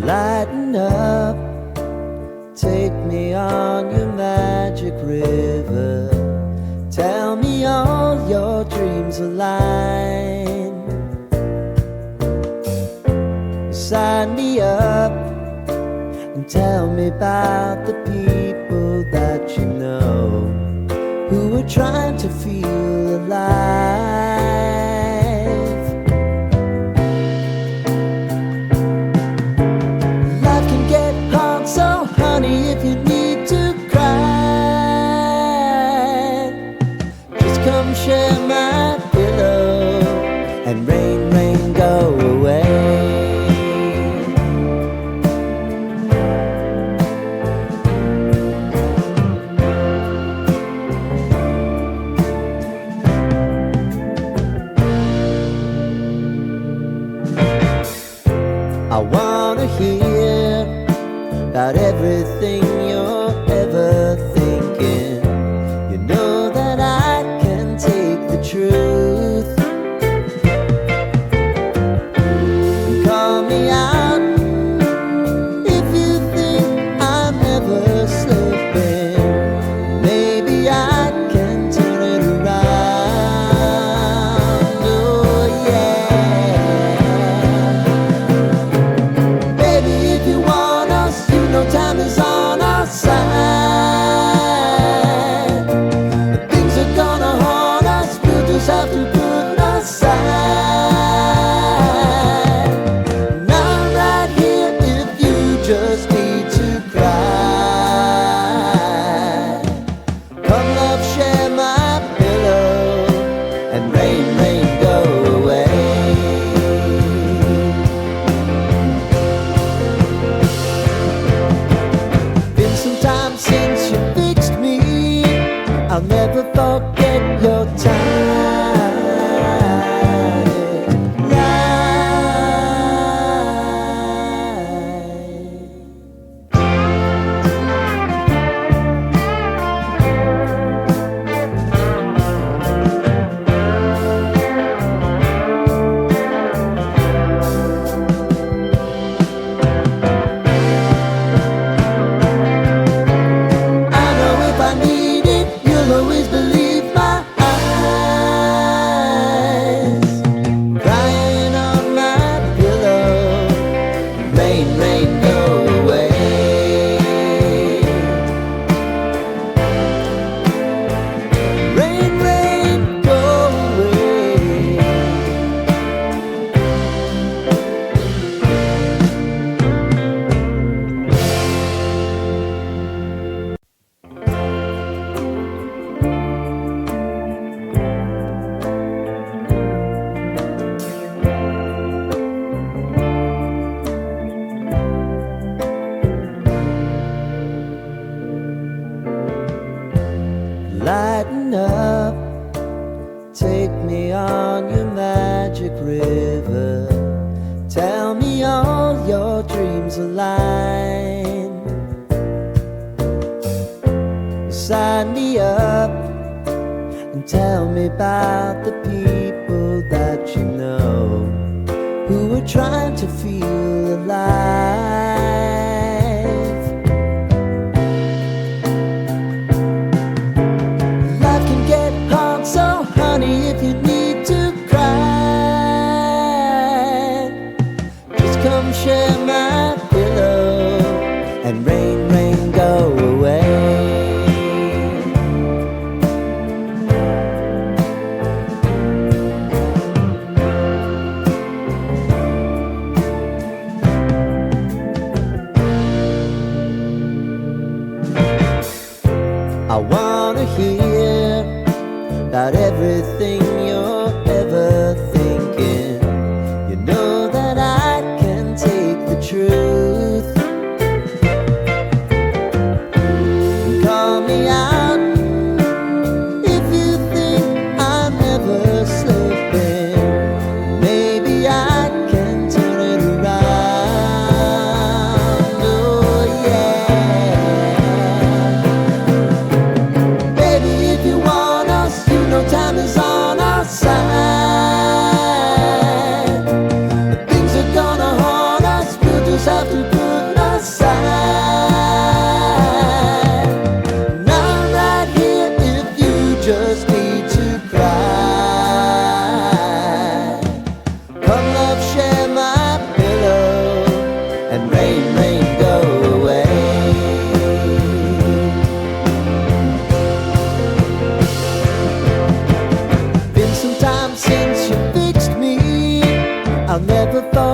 Lighten up, take me on your magic river. Tell me all your dreams align. Sign me up and tell me about the people that you know who are trying to feel alive. Life can get hard, so honey, if you need to cry, just come share my pillow and rain, rain, go away. I wanna hear about everything you're ever thinking. You know that I can take the truth. Call me out if you think I'm ever slipping. Maybe I can turn it around. Oh yeah. Baby, if you want us, you know time is on our side. But things are gonna haunt us, we'll just have to put aside. And I'm right here if you just need to cry. Come love, share my pillow and rain, rain, go away. Been some time since you fixed me. I'll never forget your time. I know if I need it, you'll always believe my eyes. Crying on my pillow, rain, rain, go away. Rain, rain, go away. Lighten up, take me on your magic river. Tell me all your dreams align. Sign me up and tell me about the people that you know who are trying to feel alive. Life can get hard, so honey, if you need to cry, just come share my pillow and rain, rain, go away.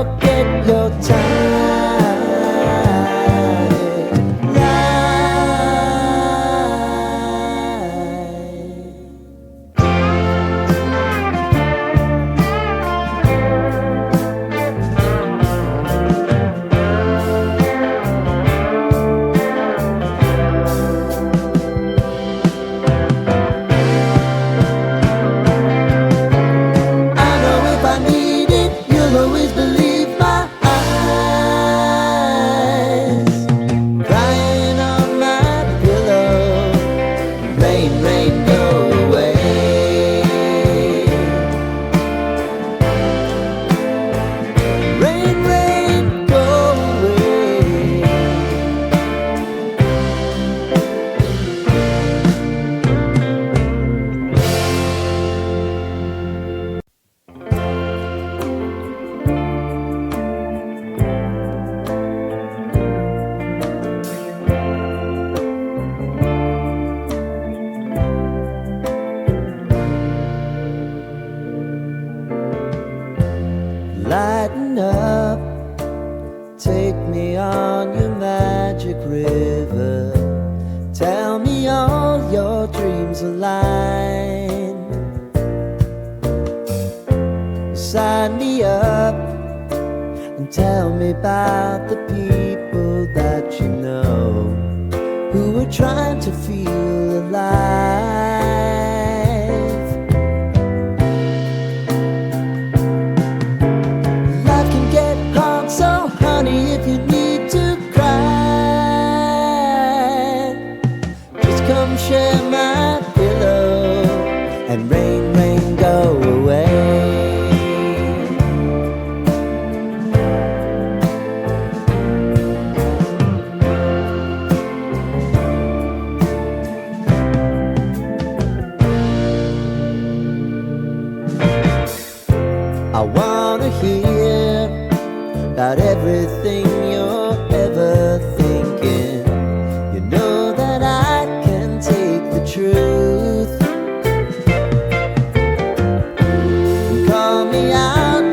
forget your lighten up, take me on your magic river. Tell me all your dreams align. Sign me up and tell me about the people that you know who are trying to feel alive. So honey, if you need to cry, just come share my pillow and rain, rain, go away. I wanna hear about everything you're ever thinking. You know that I can take the truth. Call me out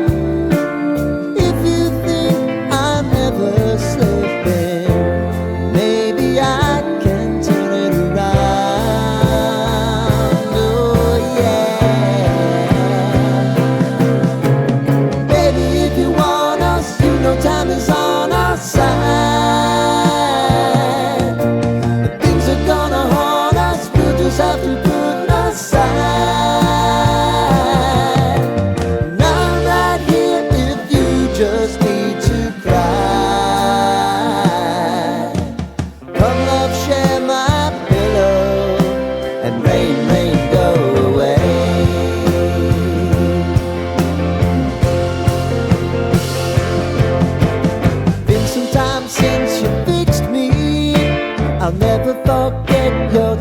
if you think I'm ever slipping. Maybe I can turn it around. Oh yeah. Baby, if you want us, you know time is on our side. But things are gonna haunt us, we'll just have to put aside. And I'm right here if you just need to cry. Come love, share my pillow and rain, rain, go away. Since you fixed me, I'll never forget your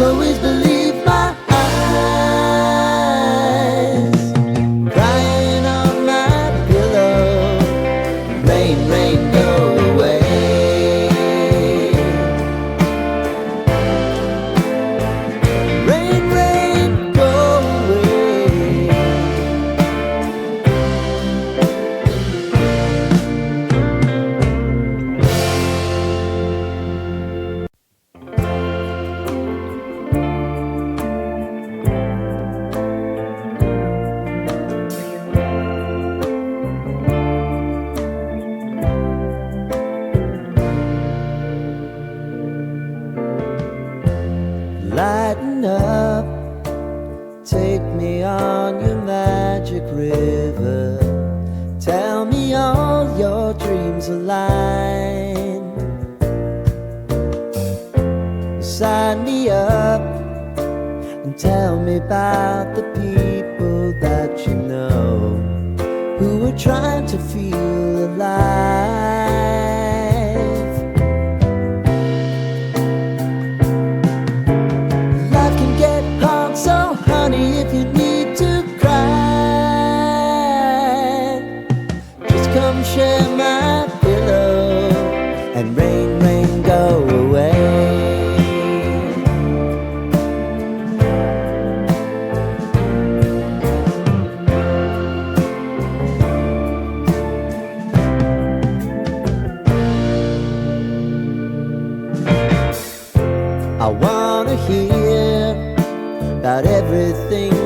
always believe my eyes. Crying on my pillow, rain, rain, go away. Rain, rain, go away. Lighten up, take me on your magic river. Tell me all your dreams align. Sign me up and tell me about the people that you know who are trying to feel alive. I wanna hear about everything